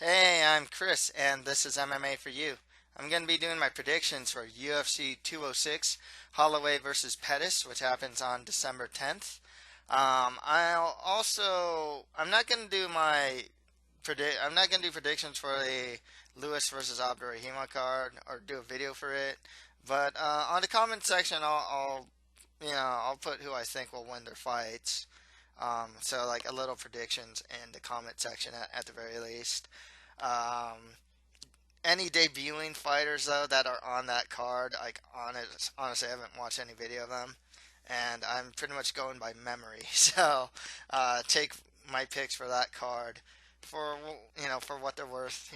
Hey, I'm Chris, and this is MMA for You. I'm going to be doing my predictions for UFC 206, Holloway versus Pettis, which happens on December 10th. I'm not going to do I'm not going to do predictions for the Lewis versus Abdurrahima card or do a video for it. But on the comment section, I'll put who I think will win their fights. So like a little predictions in the comment section at the very least. Um, any debuting fighters though that are on that card, honestly, I haven't watched any video of them, and I'm pretty much going by memory. So take my picks for that card for for what they're worth.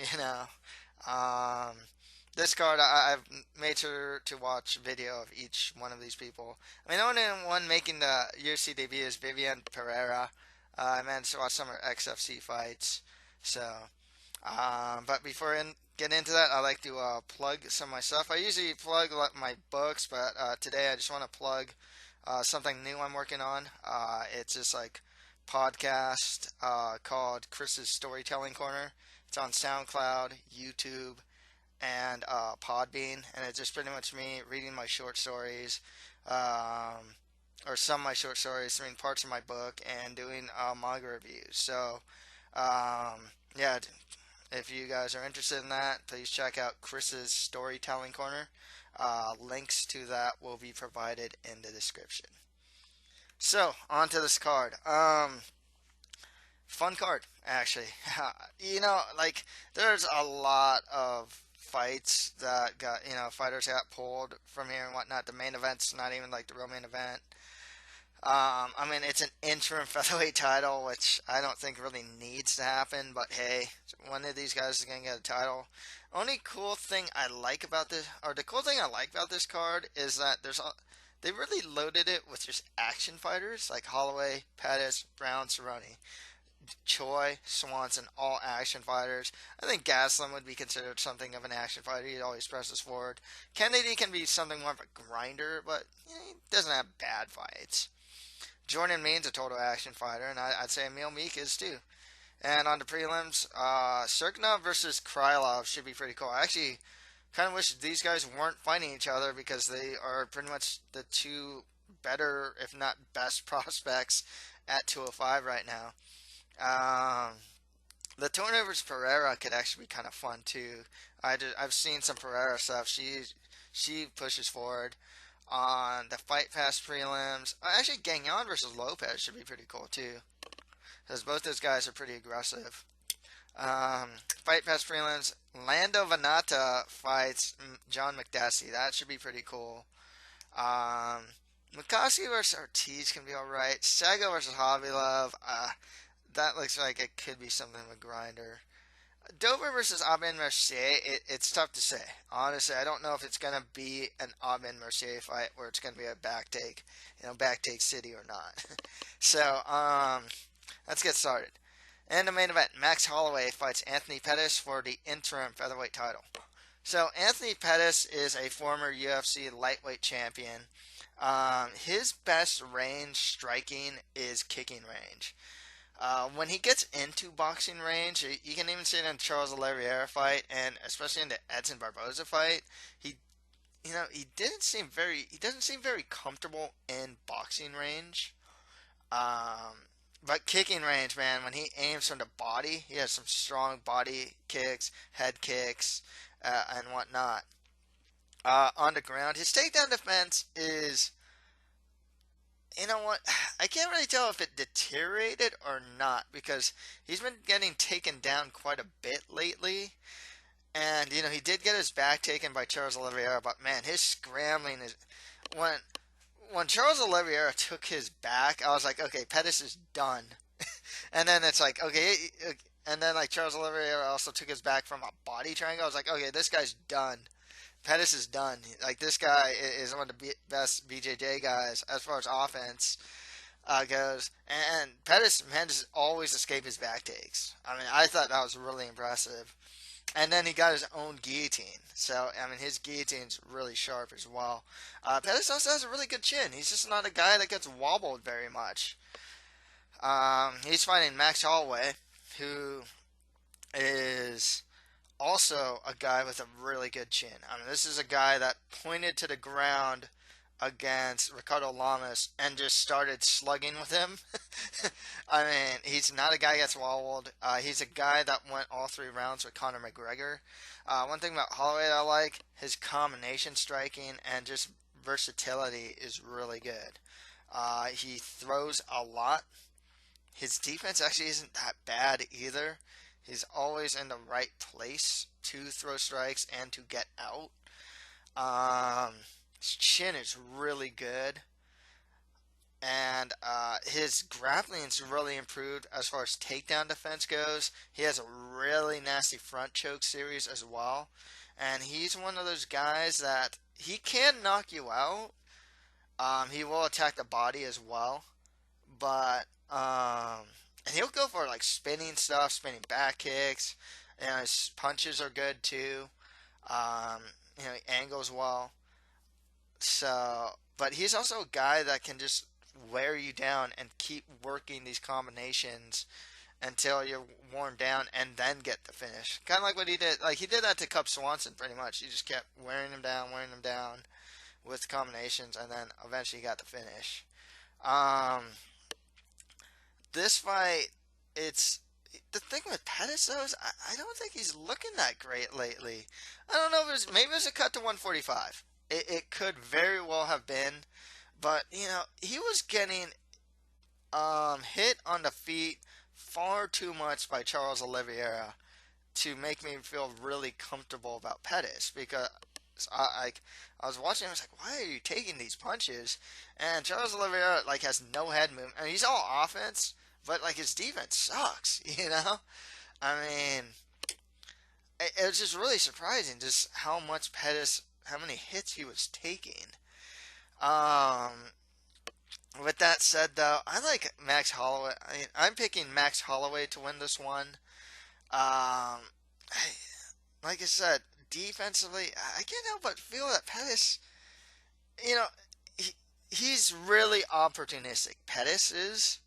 Um, this card I've made sure to watch video of each one of these people. I mean, the only one making the UFC debut is Viviane Pereira. I managed to watch some of her XFC fights, so. But before I get into that, I like to plug some of my stuff. I usually plug my books, but today I just want to plug something new I'm working on. It's just like podcast called Chris's Storytelling Corner. It's on SoundCloud, YouTube, and Podbean, and it's just pretty much me reading my short stories, or some of my short stories, I mean parts of my book, and doing manga reviews. So, yeah, if you guys are interested in that, please check out Chris's Storytelling Corner. Links to that will be provided in the description. So, on to this card. Fun card, actually. Like, there's a lot of fights that fighters got pulled from here and whatnot. The main event's not even like the real main event. I mean, it's an interim featherweight title, which I don't think really needs to happen. But hey, one of these guys is gonna get a title. Only cool thing I like about this, or the cool thing I like about this card, is that they really loaded it with just action fighters like Holloway, Pettis, Brown, Cerrone, Choi, Swanson, all action fighters. I think Gastelum would be considered something of an action fighter. He always presses forward. Kennedy can be something more of a grinder, but he doesn't have bad fights. Jordan Means a total action fighter, and I'd say Emil Meek is too. And on the prelims, Cirkunov versus Krylov should be pretty cool. I actually kind of wish these guys weren't fighting each other because they are pretty much the two better, if not best, prospects at 205 right now. Um, Letourneau versus Pereira could actually be kind of fun too. I've seen some Pereira stuff. She pushes forward on the Fight Pass prelims. Actually, Gagnon versus Lopez should be pretty cool too, because both those guys are pretty aggressive. Fight Pass prelims. Lando Venata fights John Makdessi. That should be pretty cool. Um, Makovsky versus Ortiz can be alright. Sago versus Khabilov. That looks like it could be something of a grinder. Dober versus Aubin-Mercier, it's tough to say. Honestly, I don't know if it's going to be an Aubin-Mercier fight where it's going to be a back take, back take city or not. So, let's get started. And the main event, Max Holloway fights Anthony Pettis for the interim featherweight title. So, Anthony Pettis is a former UFC lightweight champion. His best range striking is kicking range. When he gets into boxing range, you can even see it in Charles Olivier fight, and especially in the Edson Barboza fight. He, he doesn't seem very comfortable in boxing range. But kicking range, man, when he aims from the body, he has some strong body kicks, head kicks, and whatnot. On the ground, his takedown defense is, you know what? I can't really tell if it deteriorated or not because he's been getting taken down quite a bit lately. And he did get his back taken by Charles Oliveira, but man, his scrambling is when Charles Oliveira took his back, I was like, okay, Pettis is done. And then it's like, okay, and then like Charles Oliveira also took his back from a body triangle. I was like, okay, this guy's done. Pettis is done. Like this guy is one of the best BJJ guys as far as offense goes, and Pettis manages to always escape his back takes. I mean, I thought that was really impressive. And then he got his own guillotine. So, I mean, his guillotine's really sharp as well. Pettis also has a really good chin. He's just not a guy that gets wobbled very much. He's fighting Max Holloway, who is is also a guy with a really good chin. I mean, this is a guy that pointed to the ground against Ricardo Lamas and just started slugging with him. I mean, he's not a guy that gets wobbled. He's a guy that went all 3 rounds with Conor McGregor. One thing about Holloway that I like, his combination striking and just versatility is really good. He throws a lot. His defense actually isn't that bad either. He's always in the right place to throw strikes and to get out. Um, his chin is really good, and his grappling's really improved as far as takedown defense goes. He has a really nasty front choke series as well, and he's one of those guys that he can knock you out. He will attack the body as well, but and he'll go for like spinning stuff, spinning back kicks. And his punches are good too. Um, he angles well. So, but he's also a guy that can just wear you down and keep working these combinations until you're worn down and then get the finish. Kind of like what he did. Like he did that to Cub Swanson pretty much. He just kept wearing him down with combinations, and then eventually got the finish. Um, this fight, it's the thing with Pettis though is I don't think he's looking that great lately. I don't know if maybe it was a cut to 145. It could very well have been, but he was getting hit on the feet far too much by Charles Oliveira to make me feel really comfortable about Pettis because I was watching. I was like, why are you taking these punches? And Charles Oliveira has no head movement. I mean, he's all offense, but his defense sucks. I mean, it was just really surprising just how much Pettis, how many hits he was taking. Um, with that said, though, I like Max Holloway. I'm picking Max Holloway to win this one. Like I said, defensively, I can't help but feel that Pettis, you know, he's really opportunistic. Pettis is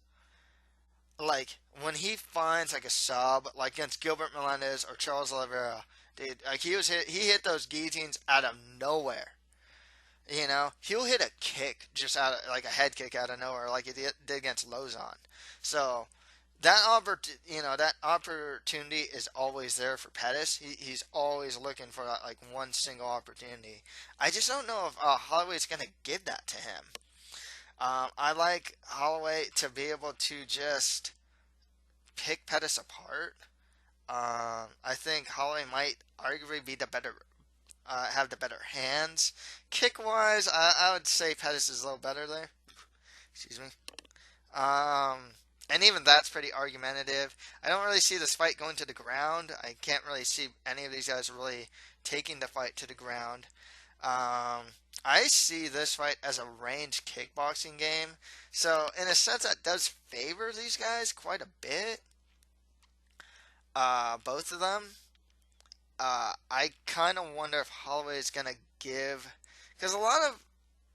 when he finds a sub, like against Gilbert Melendez or Charles Oliveira, dude, he hit those guillotines out of nowhere. He'll hit a kick just out of a head kick out of nowhere, like he did against Lozon. So that opportunity is always there for Pettis. He's always looking for that one single opportunity. I just don't know if Holloway's gonna give that to him. I like Holloway to be able to just pick Pettis apart. I think Holloway might arguably be the better, have the better hands. Kick wise, I would say Pettis is a little better there. Excuse me. And even that's pretty argumentative. I don't really see this fight going to the ground. I can't really see any of these guys really taking the fight to the ground. I see this fight as a range kickboxing game. So, in a sense, that does favor these guys quite a bit. Both of them. I kind of wonder if Holloway is going to give. Because a lot of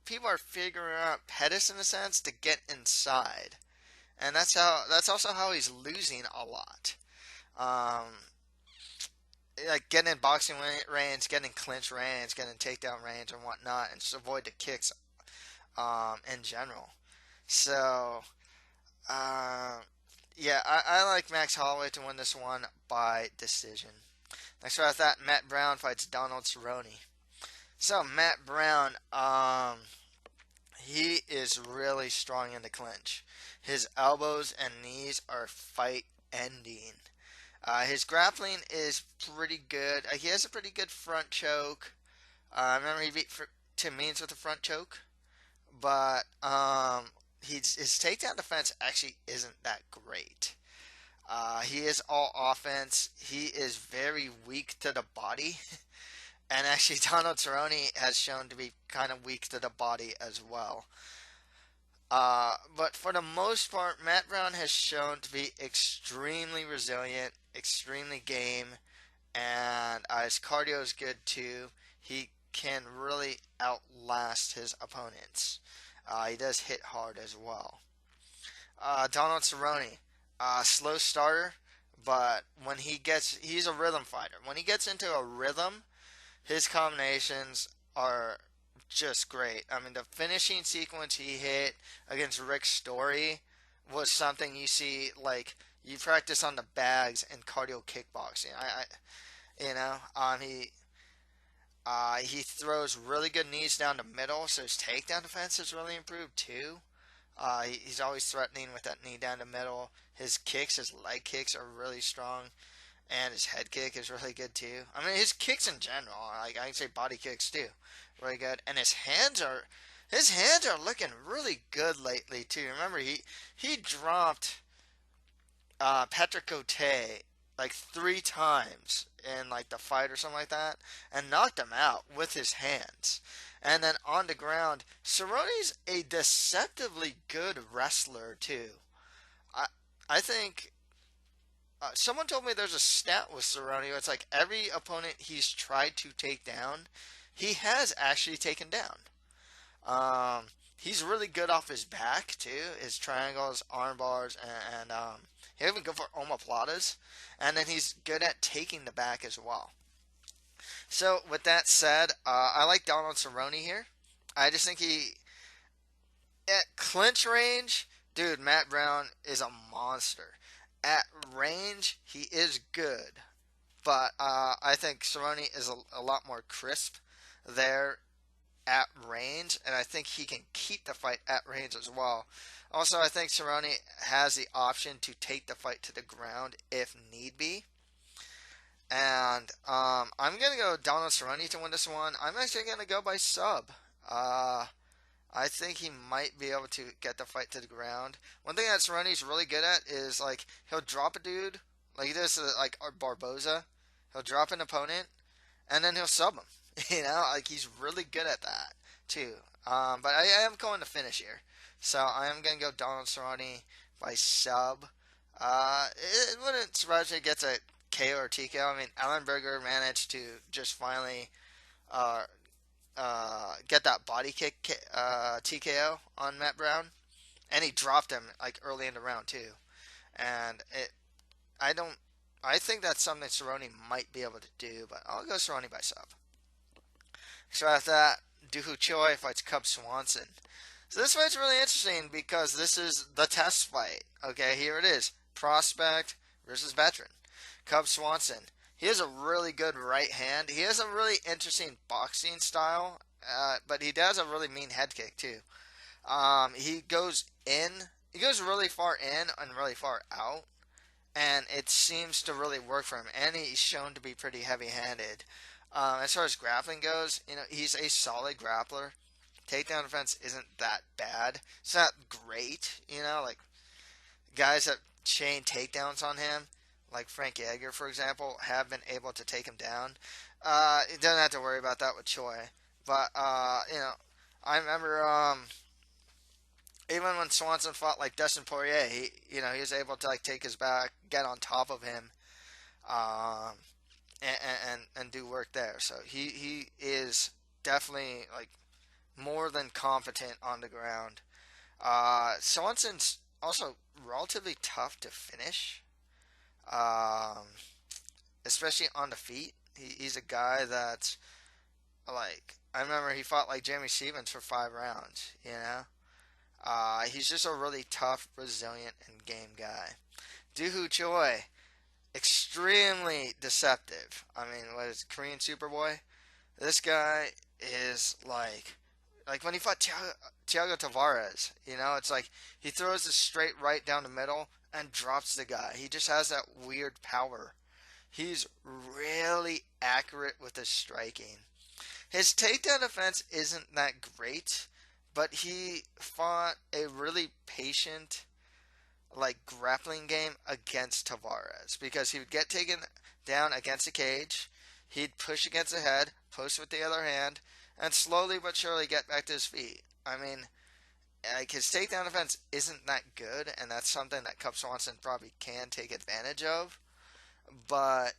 people are figuring out Pettis, in a sense, to get inside. And that's also how he's losing a lot. Getting in boxing range, getting clinch range, getting takedown range and whatnot, and just avoid the kicks in general. So, yeah, I like Max Holloway to win this one by decision. Next right after that, Matt Brown fights Donald Cerrone. So, Matt Brown, he is really strong in the clinch. His elbows and knees are fight ending. His grappling is pretty good. He has a pretty good front choke. Remember he beat Tim Means with a front choke, but his takedown defense actually isn't that great. He is all offense. He is very weak to the body, and actually Donald Cerrone has shown to be kind of weak to the body as well. But for the most part, Matt Brown has shown to be extremely resilient, extremely game, and his cardio is good too. He can really outlast his opponents. He does hit hard as well. Donald Cerrone, slow starter, but when he's a rhythm fighter. When he gets into a rhythm, his combinations are just great. I mean, the finishing sequence he hit against Rick Story was something you see like you practice on the bags in cardio kickboxing. He throws really good knees down the middle, so his takedown defense has really improved too. He's always threatening with that knee down the middle. His kicks, his leg kicks are really strong, and his head kick is really good too. I mean, his kicks in general, like I can say body kicks too, really good. And his hands are looking really good lately too. Remember, he dropped Patrick Cote like 3 times in like the fight or something like that, and knocked him out with his hands. And then on the ground, Cerrone's a deceptively good wrestler too. I I think someone told me there's a stat with Cerrone. It's like every opponent he's tried to take down, he has actually taken down. Um, he's really good off his back too. His triangles, arm bars, and he even go for omoplatas. And then he's good at taking the back as well. So with that said, I like Donald Cerrone here. I just think he at clinch range, dude. Matt Brown is a monster. At range, he is good, but I think Cerrone is a lot more crisp there at range, and I think he can keep the fight at range as well. Also, I think Cerrone has the option to take the fight to the ground if need be. And I'm going to go Donald Cerrone to win this one. I'm actually going to go by sub. Uh, I think he might be able to get the fight to the ground. One thing that Cerrone's really good at is like he'll drop a dude, like he does like Barboza. He'll drop an opponent, and then he'll sub him. Like he's really good at that too. But I am going to finish here, so I am going to go Donald Cerrone by sub. It wouldn't surprise me if he gets a KO or TKO. I mean, Ellenberger managed to just finally uh, get that body kick TKO on Matt Brown, and he dropped him like early in the round too. And I don't, I think that's something Cerrone might be able to do, but I'll go Cerrone by sub. So after that, Dooho Choi fights Cub Swanson. So this fight's really interesting because this is the test fight. Okay, here it is: prospect versus veteran. Cub Swanson. He has a really good right hand. He has a really interesting boxing style, but he does a really mean head kick too. He goes in. He goes really far in and really far out, and it seems to really work for him. And he's shown to be pretty heavy-handed. As far as grappling goes, he's a solid grappler. Takedown defense isn't that bad. It's not great, like guys that chain takedowns on him, like Frank Yeager, for example, have been able to take him down. You don't have to worry about that with Choi. But, I remember even when Swanson fought like Dustin Poirier, he was able to like take his back, get on top of him, um, and do work there. So he is definitely like more than competent on the ground. Swanson's also relatively tough to finish, um, especially on the feet. He's a guy that's like I remember he fought like Jeremy Stevens for 5 rounds. He's just a really tough, resilient, and game guy. Dooho Choi, extremely deceptive. I mean, what is it, Korean Superboy? This guy is like when he fought Thiago Tavares. It's like he throws a straight right down the middle and drops the guy. He just has that weird power. He's really accurate with his striking. His takedown defense isn't that great, but he fought a really patient, like grappling game against Tavares because he would get taken down against the cage, he'd push against the head, post with the other hand, and slowly but surely get back to his feet. I mean, like his takedown defense isn't that good, and that's something that Cub Swanson probably can take advantage of. But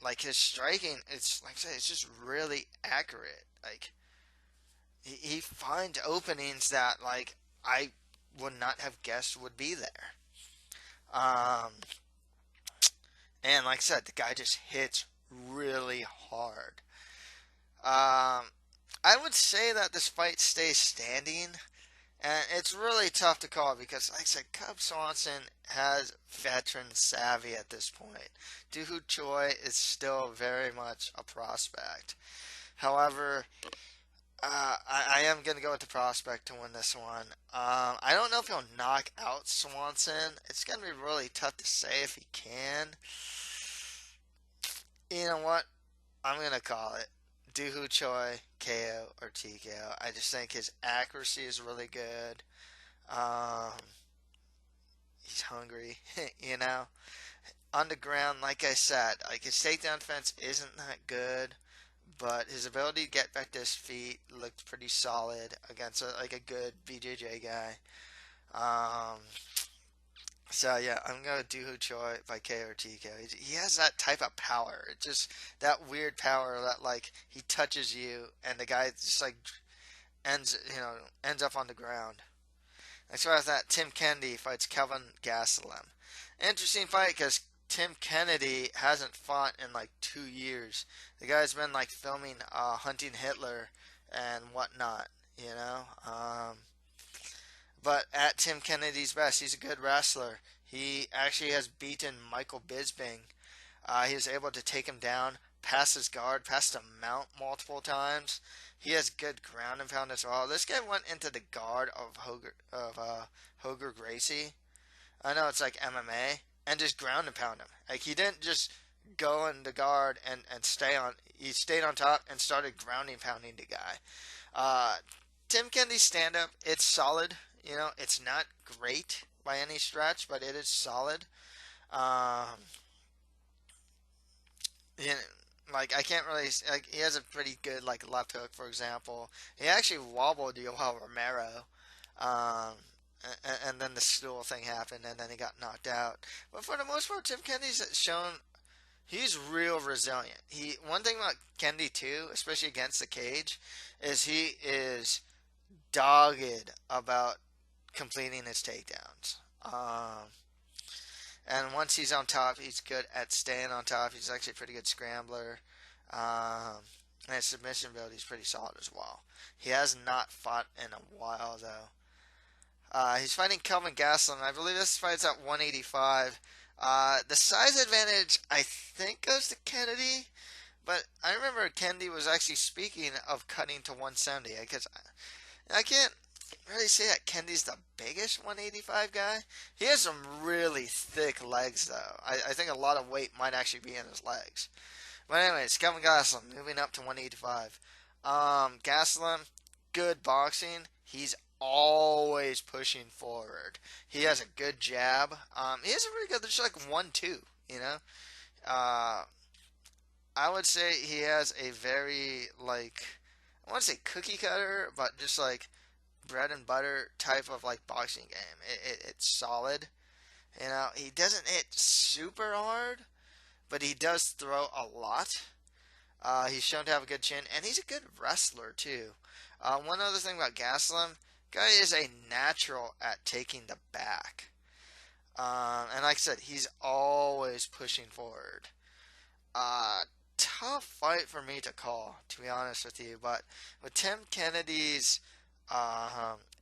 like his striking, it's like I said, it's just really accurate. Like he finds openings that like I would not have guessed would be there. Um, And like I said, the guy just hits really hard. Um, I would say that this fight stays standing, and it's really tough to call because, like I said, Cub Swanson has veteran savvy at this point. Dooho Choi is still very much a prospect. However, I am going to go with the prospect to win this one. I don't know if he'll knock out Swanson. It's going to be really tough to say if he can. You know what? I'm going to call it. Dooho Choi, KO, or TKO. I just think his accuracy is really good. Um, he's hungry, you know. On the ground, like I said, like his takedown defense isn't that good, but his ability to get back to his feet looked pretty solid against like a good BJJ guy. Um, so yeah, I'm gonna do Choi by K or TK. He has that type of power. It just that weird power that like he touches you and the guy just like ends up on the ground. As far as that, Tim Kennedy fights Kelvin Gastelum. Interesting fight because Tim Kennedy hasn't fought in like 2 years. The guy's been like filming Hunting Hitler and whatnot, you know. But at Tim Kennedy's best, he's a good wrestler. He actually has beaten Michael Bisping. He was able to take him down, pass his guard, pass the mount multiple times. He has good ground and pound as well. This guy went into the guard of Hoger Gracie. I know it's like MMA, and just ground and pound him. Like he didn't just go in the guard and stay on. He stayed on top and started grounding pounding the guy. Uh, Tim Kennedy's stand up, it's solid. You know, it's not great by any stretch, but it is solid. Um, you know, like I can't really like he has a pretty good like left hook, for example. He actually wobbled Yoel Romero, um, and then the stool thing happened, and then he got knocked out. But for the most part, Tim Kennedy's shown he's real resilient. He one thing about Kennedy too, especially against the cage, is he is dogged about completing his takedowns. And once he's on top, he's good at staying on top. He's actually a pretty good scrambler. And his submission ability is pretty solid as well. He has not fought in a while, though. He's fighting Kelvin Gastelum. I believe this fight's at 185. The size advantage, I think, goes to Kennedy. But I remember Kennedy was actually speaking of cutting to 170. Because I can't really say that Kennedy's the biggest 185 guy. He has some really thick legs, though. I think a lot of weight might actually be in his legs. But anyways, Kelvin Gastelum moving up to 185. Gastelum, good boxing. He's always pushing forward. He has a good jab. He has a really good, there's like 1-2, you know? Uh, I would say he has a very, like, I want to say cookie cutter, but just like bread and butter type of like boxing game. It's solid. You know, he doesn't hit super hard, but he does throw a lot. He's shown to have a good chin, and he's a good wrestler too. One other thing about Gastelum, guy is a natural at taking the back. And like I said, he's always pushing forward. Uh, Tough fight for me to call, to be honest with you. But with Tim Kennedy's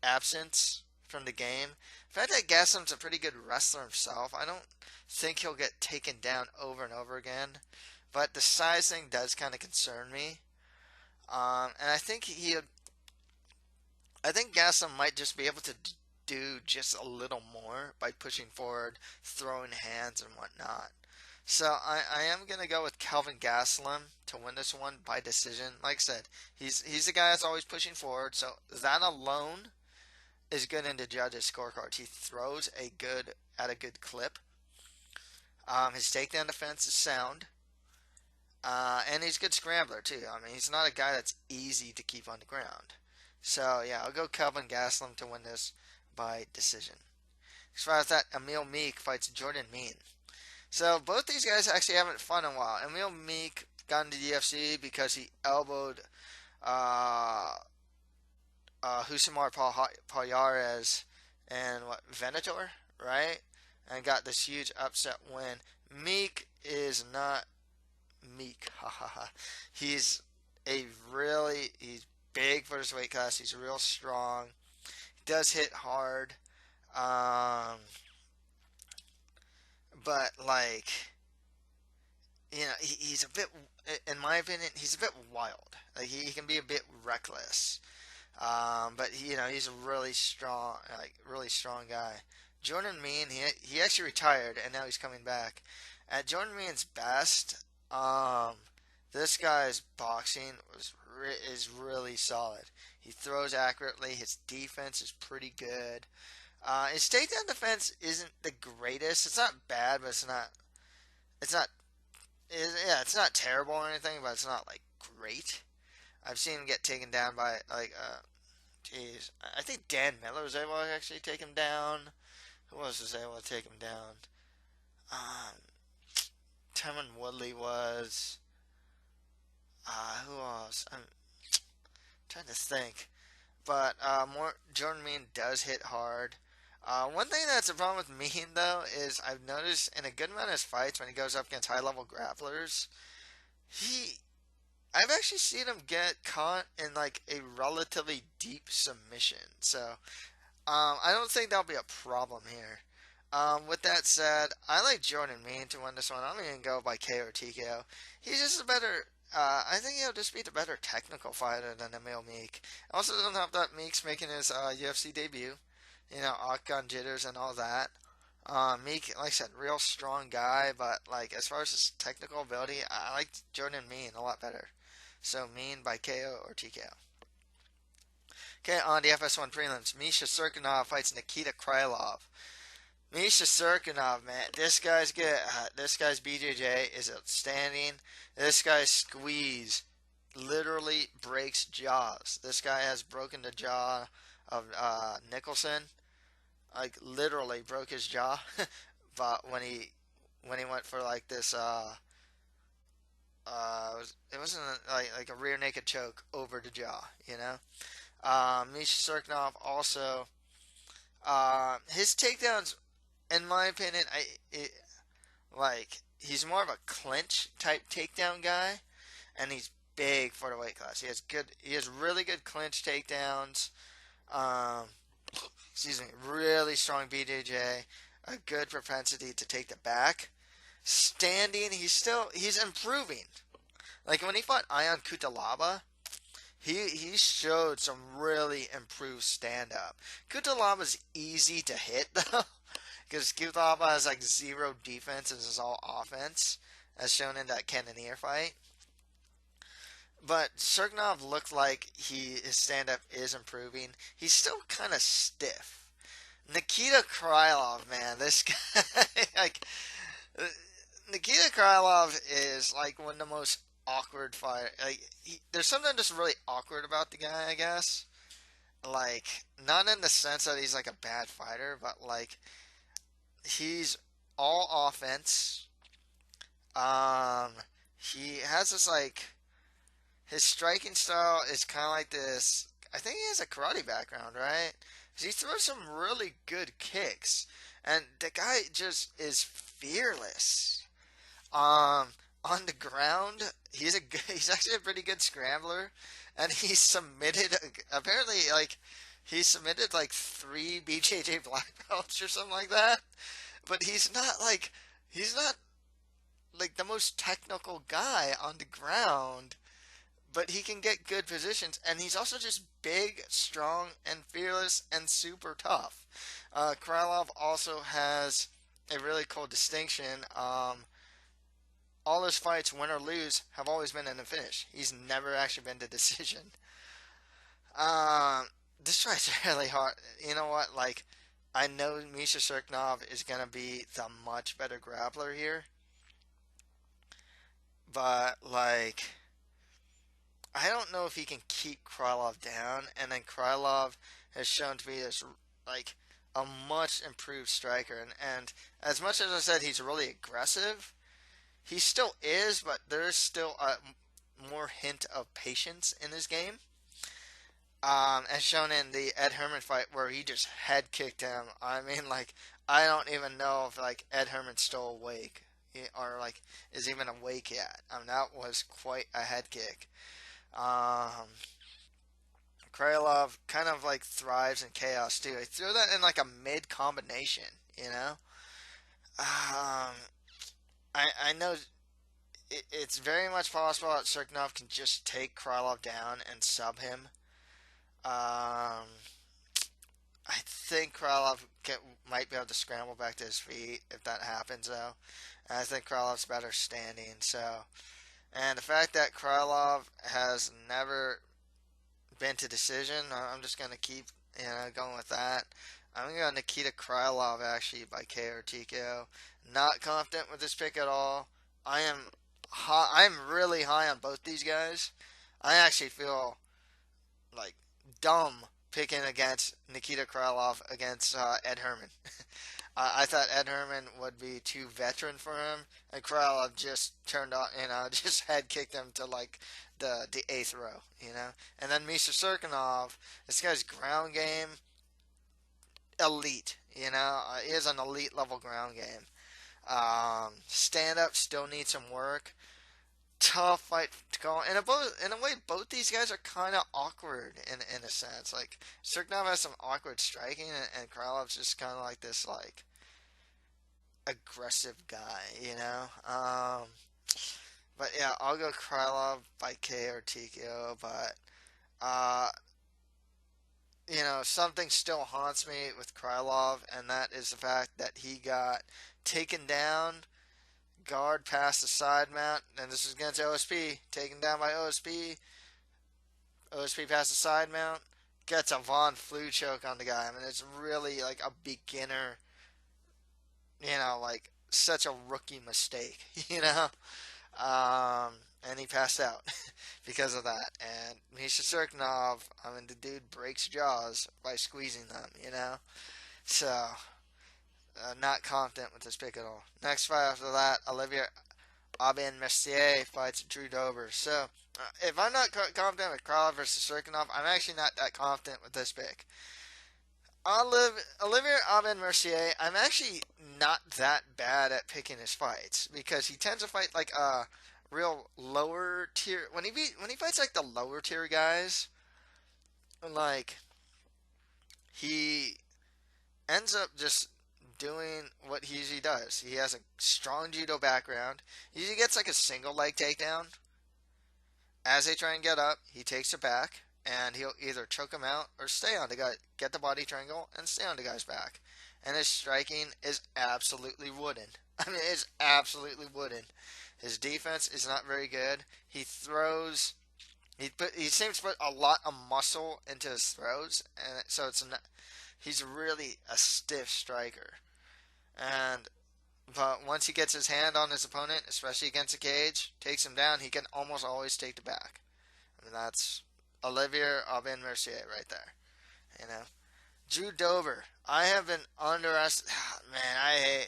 absence from the game, the fact that Gaslam's a pretty good wrestler himself, I don't think he'll get taken down over and over again. But the size thing does kind of concern me. And I think Gaslam might just be able to do just a little more by pushing forward, throwing hands and whatnot. So I am gonna go with Kelvin Gastelum to win this one by decision. Like I said, he's the guy that's always pushing forward, so that alone is good in the judges' scorecard. He throws at a good clip. His takedown defense is sound, and he's a good scrambler too. I mean, he's not a guy that's easy to keep on the ground. So yeah, I'll go Kelvin Gastelum to win this by decision. As far as that, Emil Meek fights Jordan Mean. So both these guys actually haven't fought in a while. Emil Meek got into the UFC because he elbowed Husamar Palhares and Venator, right? And got this huge upset win. Meek is not Meek. Ha ha ha. He's he's big for his weight class. He's real strong. He does hit hard. Um, but like, he's a bit, in my opinion, he's a bit wild. Like he can be a bit reckless. But he's a really strong guy. Jordan Mean, he actually retired and now he's coming back. At Jordan Mean's best, this guy's boxing is really solid. He throws accurately. His defense is pretty good. His takedown defense isn't the greatest. It's not bad, but it's not. It's not. It's not terrible or anything, but it's not like great. I've seen him get taken down by geez, I think Dan Miller was able to actually take him down. Who else was able to take him down? Um, Tyron Woodley was. Who else? I'm trying to think. But more Jordan Mean does hit hard. One thing that's a problem with Mean though is I've noticed in a good amount of his fights when he goes up against high level grapplers, he I've actually seen him get caught in like a relatively deep submission. So I don't think that'll be a problem here. With that said, I like Jordan Mean to win this one. I'm going to go by KO or TKO. He's just a better. I think he'll just be the better technical fighter than Emil Meek. I also don't have that Meek's making his UFC debut. Octagon jitters and all that. Meek, like I said, real strong guy, but like as far as his technical ability, I like Jordan Mean a lot better. So Mean by KO or TKO. Okay, on the FS1 prelims, Misha Cirkunov fights Nikita Krylov. Misha Cirkunov, man, this guy's good. This guy's BJJ is outstanding. This guy's squeeze literally breaks jaws. This guy has broken the jaw of Nicholson. Like literally broke his jaw. But when he went for like this it wasn't like a rear naked choke over the jaw, Misha Cirkunov also his takedowns, in my opinion, he's more of a clinch type takedown guy, and he's big for the weight class. He has really good clinch takedowns. Um, excuse me, really strong BJJ, a good propensity to take the back. Standing, he's improving. Like when he fought Ion Kutalaba, he showed some really improved stand up. Kutalaba's easy to hit though, because Kutalaba has like zero defense and is all offense, as shown in that Cannonier fight. But Cirkunov looked like his stand up is improving. He's still kind of stiff. Nikita Krylov, man, this guy like Nikita Krylov is like one of the most awkward fighter. Like there's something just really awkward about the guy, I guess. Like not in the sense that he's like a bad fighter, but like he's all offense. Um, he has this like his striking style is kind of like this. I think he has a karate background, right? 'Cause he throws some really good kicks, and the guy just is fearless. Um, on the ground, he's actually a pretty good scrambler, and he submitted like three BJJ black belts or something like that. But he's not like the most technical guy on the ground, but he can get good positions, and he's also just big, strong, and fearless, and super tough. Krylov also has a really cool distinction. All his fights, win or lose, have always been in a finish. He's never actually been to decision. Um, this fight's really hard. You know what? Like, I know Misha Cirkunov is gonna be the much better grappler here, but like, I don't know if he can keep Krylov down. And then Krylov has shown to be this like a much improved striker, and as much as I said he's really aggressive, he still is, but there's still a more hint of patience in his game. As shown in the Ed Herman fight where he just head kicked him. I mean, like, I don't even know if like Ed Herman's still awake. or like is even awake yet. That was quite a head kick. Um, Krylov kind of like thrives in chaos too. I throw that in like a mid combination, you know. I know it's very much possible that Cirkunov can just take Krylov down and sub him. Um, I think might be able to scramble back to his feet if that happens, though. And I think Krylov's better standing. So, and the fact that Krylov has never been to decision, I'm just gonna keep going with that. I'm gonna go Nikita Krylov actually by KO or TKO. Not confident with this pick at all. I am I'm really high on both these guys. I actually feel like dumb picking against Nikita Krylov against Ed Herman. I thought Ed Herman would be too veteran for him, and Krylov just turned on, just head kicked him to like the eighth row, And then Misha Cirkunov, this guy's ground game, elite, he has an elite level ground game. Stand up still needs some work. Tough fight to go. And in a way, both these guys are kind of awkward in a sense. Like Cirkunov has some awkward striking, and Krylov's just kind of like this like aggressive guy. But yeah, I'll go Krylov by K or TKO. But uh, something still haunts me with Krylov, and that is the fact that he got taken down. Guard past the side mount, and this is against OSP, taken down by OSP. OSP past the side mount, gets a Von Flue choke on the guy. I mean, it's really like a beginner, like such a rookie mistake, and he passed out because of that. And Misha Cirkunov, I mean, the dude breaks jaws by squeezing them, So, not confident with this pick at all. Next fight after that, Olivier Aubin-Mercier fights Drew Dober. So, if I'm not confident with Krylov versus Cirkunov, I'm actually not that confident with this pick. Olivier Aubin-Mercier, I'm actually not that bad at picking his fights because he tends to fight like a real lower tier. When he fights like the lower tier guys, like he ends up just doing what he usually does. He has a strong judo background. He usually gets like a single leg takedown. As they try and get up, he takes it back, and he'll either choke him out or stay on the guy, get the body triangle, and stay on the guy's back. And his striking is absolutely wooden. I mean, it's absolutely wooden. His defense is not very good. He throws. He seems to put a lot of muscle into his throws, and so it's not. He's really a stiff striker. But once he gets his hand on his opponent, especially against a cage, takes him down, he can almost always take the back. I mean, that's Olivier Aubin-Mercier right there. Drew Dober. I have been underestimated. Man,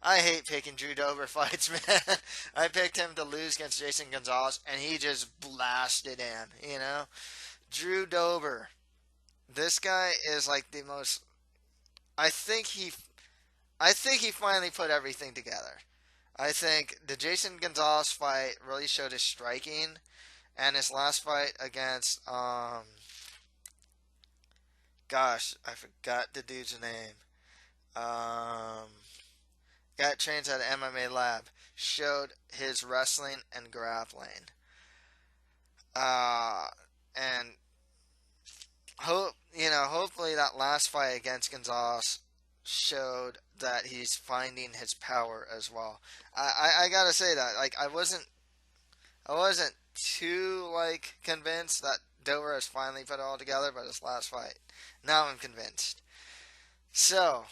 I hate picking Drew Dober fights, man. I picked him to lose against Jason Gonzalez, and he just blasted in. Drew Dober. This guy is like the most. I think he finally put everything together. I think the Jason Gonzalez fight really showed his striking, and his last fight against gosh, I forgot the dude's name. Guy trains at MMA Lab showed his wrestling and grappling. And hopefully that last fight against Gonzalez showed that he's finding his power as well. I gotta say that I wasn't too convinced that Dober has finally put it all together by this last fight. Now I'm convinced. So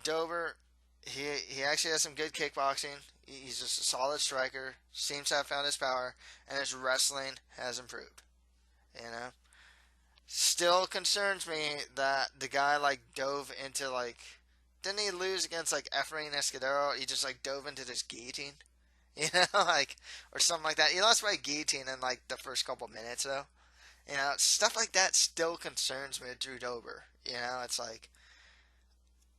Dober, he actually has some good kickboxing. He's just a solid striker. Seems to have found his power, and his wrestling has improved. Still concerns me that the guy dove into didn't he lose against Efrain Escudero? He just dove into this guillotine, or something like that. He lost by guillotine in the first couple minutes though. Stuff like that still concerns me with Drew Dober. It's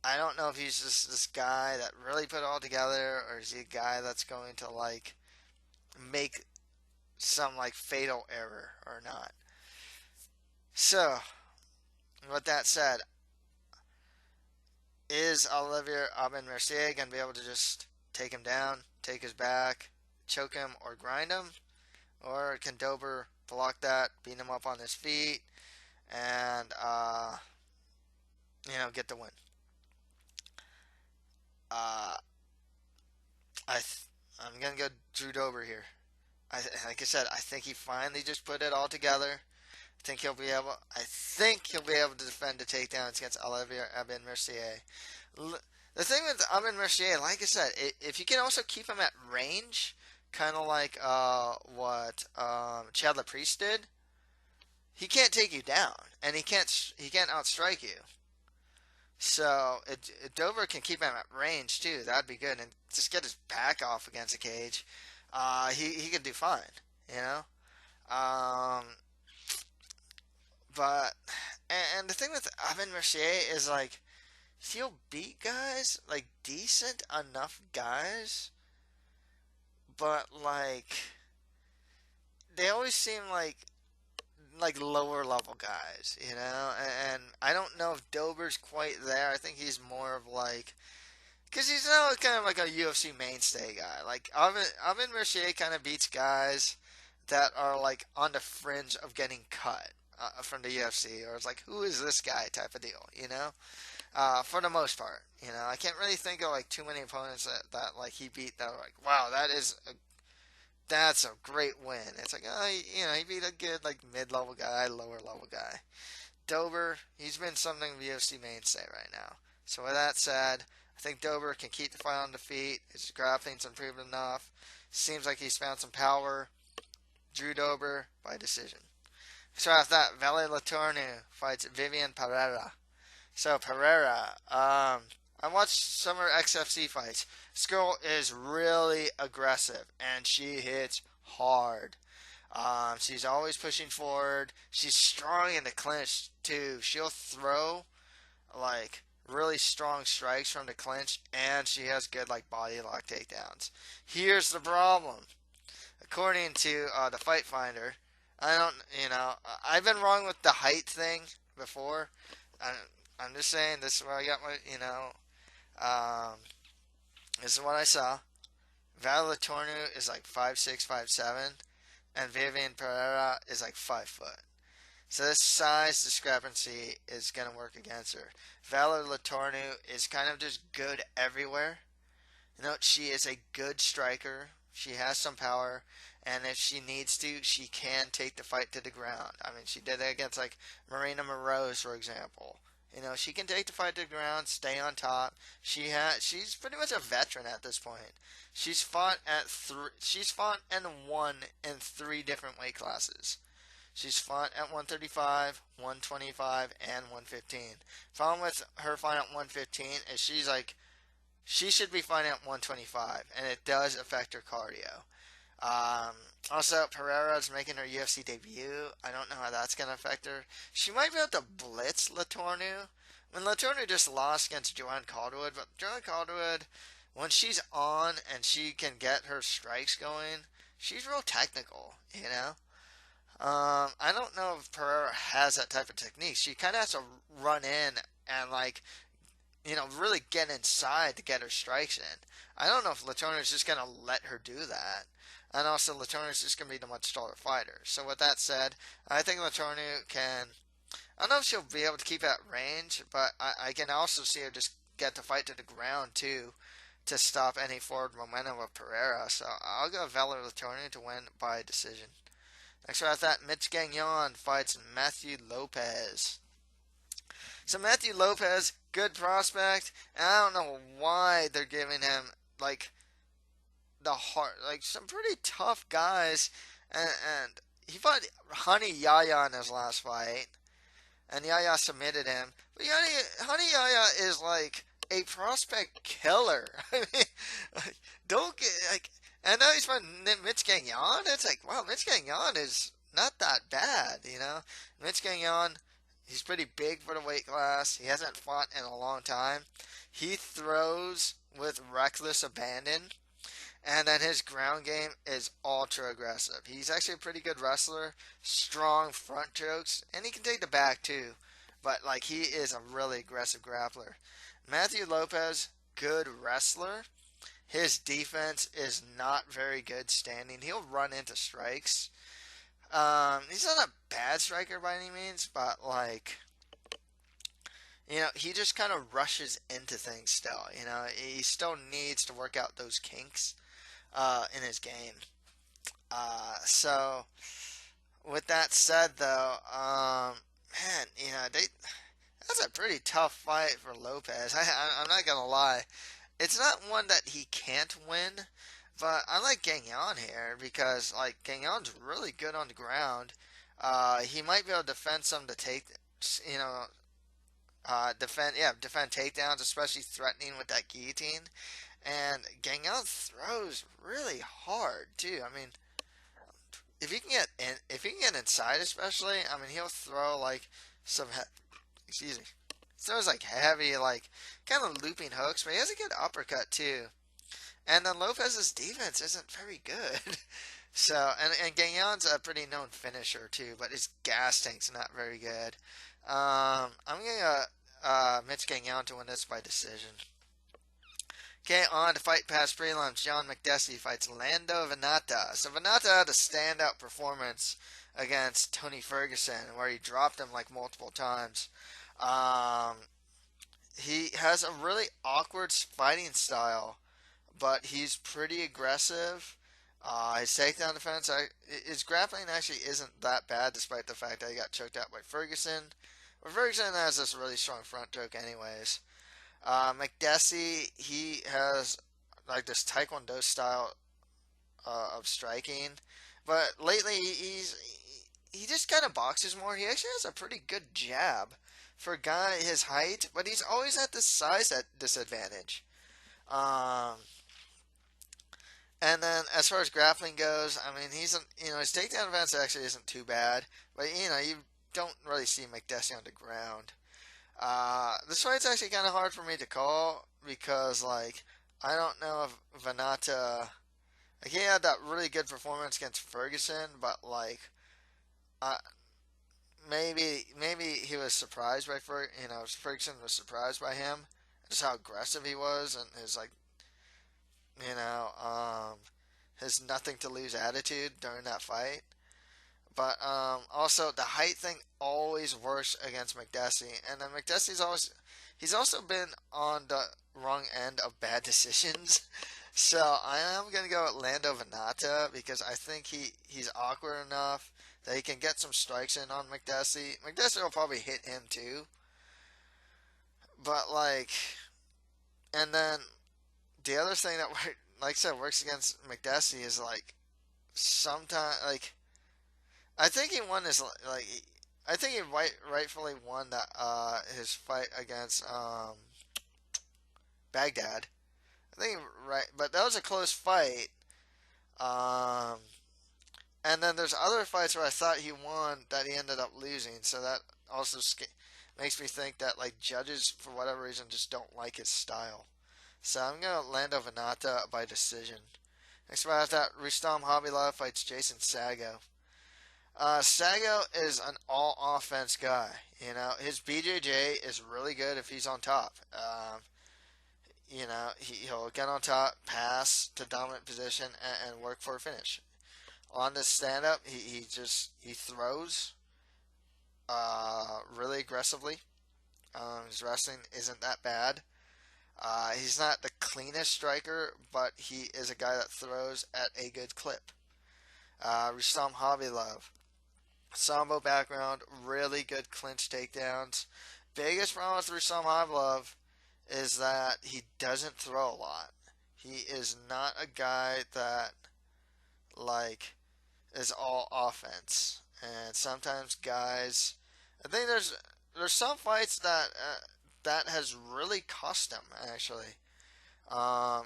I don't know if he's just this guy that really put it all together, or is he a guy that's going to like make some like fatal error or not. So, with that said, is Olivier Aubin-Mercier going to be able to just take him down, take his back, choke him, or grind him? Or can Dober block that, beat him up on his feet, and, get the win? Uh, I'm going to go Drew Dober here. Like I said, I think he finally just put it all together. I think he'll be able to defend the takedowns against Olivier Aubin-Mercier. The thing with Aubin-Mercier, like I said, if you can also keep him at range, kind of like what Chad LaPriest did, he can't take you down, and he can't outstrike you. So if Dover can keep him at range too, that'd be good, and just get his back off against the cage. He can do fine, you know. Um, but and the thing with Aubin-Mercier is like he'll beat guys, like decent enough guys, but like they always seem like lower level guys, you know. And I don't know if Dober's quite there. I think he's more of like because he's now kind of like a UFC mainstay guy. Like Alvin Mercier kind of beats guys that are like on the fringe of getting cut from the UFC, or it's like who is this guy type of deal, you know. For the most part, you know, I can't really think of like too many opponents that like he beat that are like, wow, that's a great win. It's like, oh, he beat a good like mid-level guy, lower level guy. Dober, he's been something of a UFC mainstay right now. So with that said, I think Dober can keep the fight on the feet. His grappling's improved enough. Seems like he's found some power. Drew Dober by decision. So after that, Valerie Letourneau fights Viviane Pereira. So Pereira, I watched some of her XFC fights. This girl is really aggressive and she hits hard. She's always pushing forward. She's strong in the clinch too. She'll throw like really strong strikes from the clinch, and she has good like body lock takedowns. Here's the problem. According to the Fight Finder, I don't, I've been wrong with the height thing before. I, I'm just saying this is where I got my, this is what I saw. Val Letourneau is like 5'6", 5'7", and Viviane Pereira is like 5 foot. So this size discrepancy is going to work against her. Valerie Letourneau is kind of just good everywhere. She is a good striker. She has some power, and if she needs to, she can take the fight to the ground. I mean, she did it against like Marina Moroz, for example. She can take the fight to the ground, stay on top. She's pretty much a veteran at this point. She's fought and won in 3 different weight classes. She's fought at 135, 125, and 115. Problem with her fight at 115 is she should be fighting at 125, and it does affect her cardio. Also, Pereira's making her UFC debut. I don't know how that's going to affect her. She might be able to blitz Letourneau. Letourneau just lost against Joanne Calderwood, but Joanne Calderwood, when she's on and she can get her strikes going, she's real technical, I don't know if Pereira has that type of technique. She kind of has to run in and really get inside to get her strikes in. I don't know if Letourneau is just going to let her do that. And also, Letourneau is just going to be the much taller fighter. So with that said, I think Letourneau can... I don't know if she'll be able to keep at range, but I can also see her just get the fight to the ground, too, to stop any forward momentum of Pereira. So I'll go Valerie Letourneau to win by decision. Next right after that, Mitch Gagnon fights Matthew Lopez. So Matthew Lopez, good prospect, and I don't know why they're giving him some pretty tough guys, and he fought Honey Yaya in his last fight, and Yaya submitted him. But Honey Yaya is like a prospect killer. I mean, don't get I know he's from Mitch Gagnon. It's like, wow, Mitch Gagnon is not that bad, Mitch Gagnon, He's pretty big for the weight class. He hasn't fought in a long time. He throws with reckless abandon, and then his ground game is ultra aggressive. He's actually a pretty good wrestler, strong front strokes, and he can take the back too. But like he is a really aggressive grappler. Matthew Lopez, good wrestler. His defense is not very good standing. He'll run into strikes. He's not a bad striker by any means, but like he just kind of rushes into things still. He still needs to work out those kinks in his game. So with that said, though, man, that's a pretty tough fight for Lopez. I'm not gonna lie. It's not one that he can't win, but I like Gagnon here because like Gagnon's really good on the ground. He might be able to defend some to take, you know, defend takedowns, especially threatening with that guillotine. And Gagnon throws really hard too. I mean, if he can get inside, especially, I mean, he'll throw like some, excuse me, throws like heavy, like kind of looping hooks, but he has a good uppercut too. And then Lopez's defense isn't very good. So, and Gagnon's a pretty known finisher too, but his gas tank's not very good. I'm going to Mitch Gagnon to win this by decision. Okay, on to fight past prelims. John Makdessi fights Lando Venata. So Venata had a standout performance against Tony Ferguson, where he dropped him like multiple times. He has a really awkward fighting style, but he's pretty aggressive. His takedown defense, his grappling actually isn't that bad, despite the fact that he got choked out by Ferguson. But Ferguson has this really strong front choke, anyways. Makdessi, he has like this Taekwondo style of striking, but lately he just kind of boxes more. He actually has a pretty good jab for a guy his height, but he's always at this size disadvantage. Um, and then as far as grappling goes, I mean, his takedown defense actually isn't too bad, but you don't really see Makdessi on the ground. This fight's actually kind of hard for me to call because, like, I don't know if Venata, like, he had that really good performance against Ferguson, but like, uh, maybe he was surprised by Ferguson was surprised by him, just how aggressive he was and his like, you know, his nothing to lose attitude during that fight. But also the height thing always works against Makdessi, and then he's also been on the wrong end of bad decisions. So I am gonna go with Lando Venata because I think he's awkward enough that he can get some strikes in on Makdessi. Makdessi will probably hit him too, but like, and then the other thing that like I said works against Makdessi is like sometimes like I think he won his like I think he rightfully won that his fight against Baghdad. I think right, but that was a close fight. Um, and then there's other fights where I thought he won that he ended up losing. So that also makes me think that like judges for whatever reason just don't like his style. So I'm gonna Lando Venata by decision. Next fight after that, Rustam Khabilov fights Jason Sago. Sago is an all offense guy. His BJJ is really good if he's on top. He'll get on top, pass to dominant position, and work for a finish. On this stand up, he throws really aggressively. His wrestling isn't that bad. He's not the cleanest striker, but he is a guy that throws at a good clip. Rustam Khabilov. Sambo background, really good clinch takedowns. Biggest problem with Rustam Khabilov is that he doesn't throw a lot. He is not a guy that like is all offense. And sometimes guys, I think there's some fights that has really cost him actually. Um,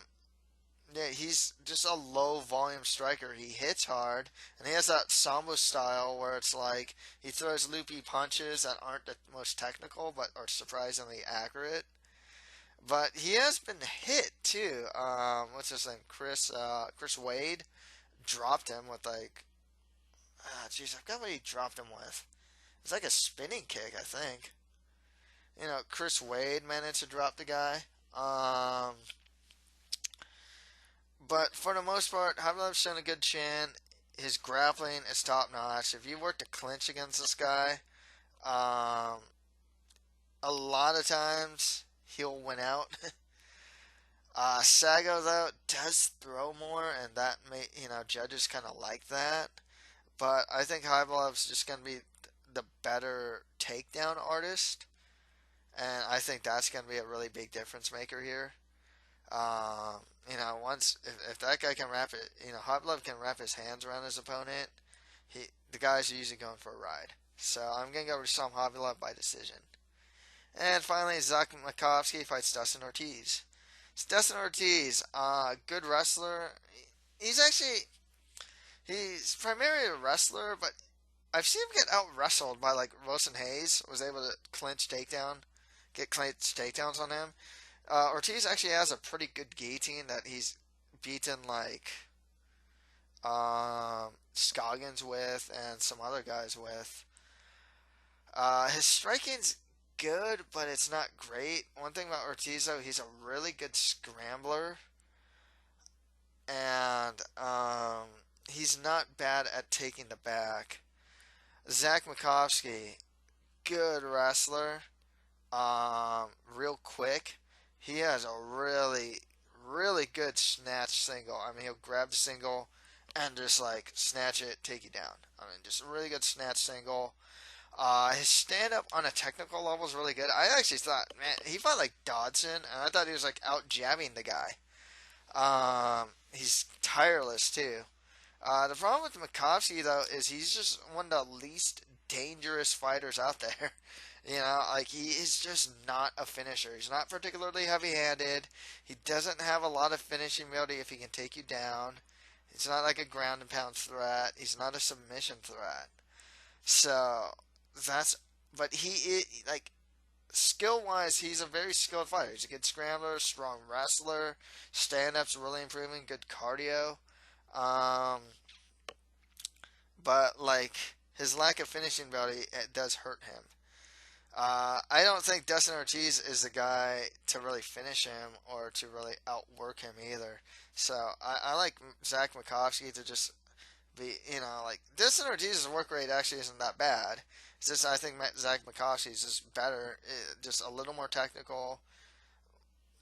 Yeah, he's just a low volume striker. He hits hard, and he has that sambo style where it's like he throws loopy punches that aren't the most technical, but are surprisingly accurate. But he has been hit too. What's his name? Chris Wade dropped him with like, jeez, I forgot what he dropped him with. It's like a spinning kick, I think. Chris Wade managed to drop the guy. Um, but for the most part, Khabilov's shown a good chin. His grappling is top notch. If you work to clinch against this guy, um, a lot of times he'll win out. Sago though does throw more, and that may judges kind of like that. But I think Khabilov's just going to be the better takedown artist, and I think that's going to be a really big difference maker here. Once if that guy can wrap it, Khabilov can wrap his hands around his opponent. The guys are usually going for a ride. So I'm gonna go with Rustam Khabilov by decision. And finally, Zach Makovsky fights Dustin Ortiz. It's Dustin Ortiz, good wrestler. He's actually he's primarily a wrestler, but I've seen him get out wrestled by like Wilson Hayes. Was able to get clinch takedowns on him. Ortiz actually has a pretty good guillotine that he's beaten like Scoggins with and some other guys with. His striking's good, but it's not great. One thing about Ortiz though, he's a really good scrambler, and he's not bad at taking the back. Zach Makovsky, good wrestler, real quick. He has a really, really good snatch single. I mean, he'll grab the single and just like snatch it, take you down. I mean, just a really good snatch single. His stand up on a technical level is really good. I actually thought, man, he fought like Dodson, and I thought he was like out jabbing the guy. He's tireless too. The problem with Makovsky though is he's just one of the least dangerous fighters out there. Like he is just not a finisher. He's not particularly heavy-handed. He doesn't have a lot of finishing ability if he can take you down. It's not like a ground and pound threat. He's not a submission threat. So that's, but he is like skill-wise, he's a very skilled fighter. He's a good scrambler, strong wrestler. Stand-up's really improving. Good cardio. Um, but like his lack of finishing ability, it does hurt him. I don't think Dustin Ortiz is the guy to really finish him or to really outwork him either. So I like Zach Makovsky to just be, like Dustin Ortiz's work rate actually isn't that bad. It's just I think Zach Makovsky's just better, just a little more technical,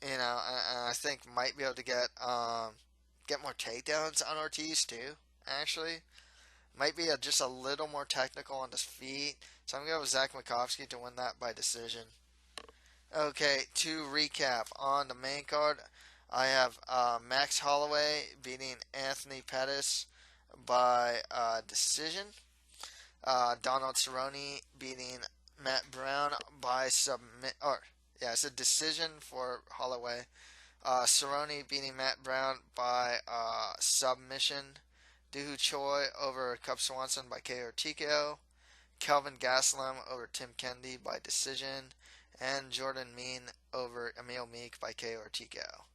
and I think might be able to get more takedowns on Ortiz too. Actually, might be just a little more technical on his feet. So I'm going to go with Zach Makovsky to win that by decision. Okay, to recap, on the main card, I have Max Holloway beating Anthony Pettis by decision. Donald Cerrone beating Matt Brown by submit. Yeah, it's a decision for Holloway. Cerrone beating Matt Brown by submission. Dooho Choi over Swanson by KO or TKO. Kelvin Gastelum over Tim Kennedy by decision. And Jordan Mean over Emil Meek by KO or TKO.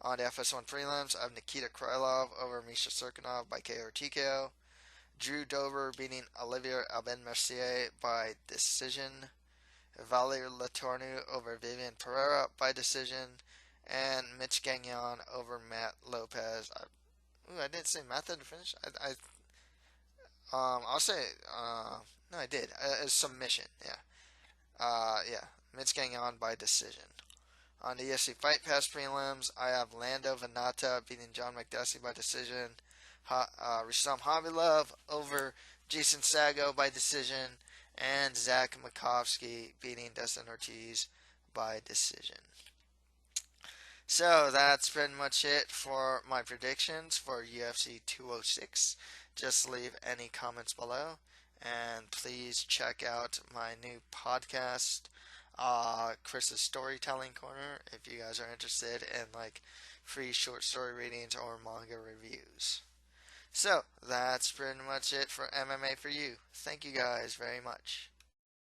On the FS1 prelims, I have Nikita Krylov over Misha Cirkunov by KO or TKO. Drew Dober beating Olivier Aubin-Mercier by decision. Valerie Letourneau over Viviane Pereira by decision. And Mitch Gagnon over Matt Lopez. I didn't say method to finish. I'll say, no, I did. Submission, yeah. Yeah. Mitch Gagnon by decision. On the UFC Fight Pass prelims, I have Lando Venata beating John Makdessi by decision. Rustam Khabilov over Jason Sago by decision. And Zach Makovsky beating Dustin Ortiz by decision. So that's pretty much it for my predictions for UFC 206. Just leave any comments below, and please check out my new podcast, Chris's storytelling corner if you guys are interested in like free short story readings or manga reviews. So that's pretty much it for MMA for you. Thank you guys very much.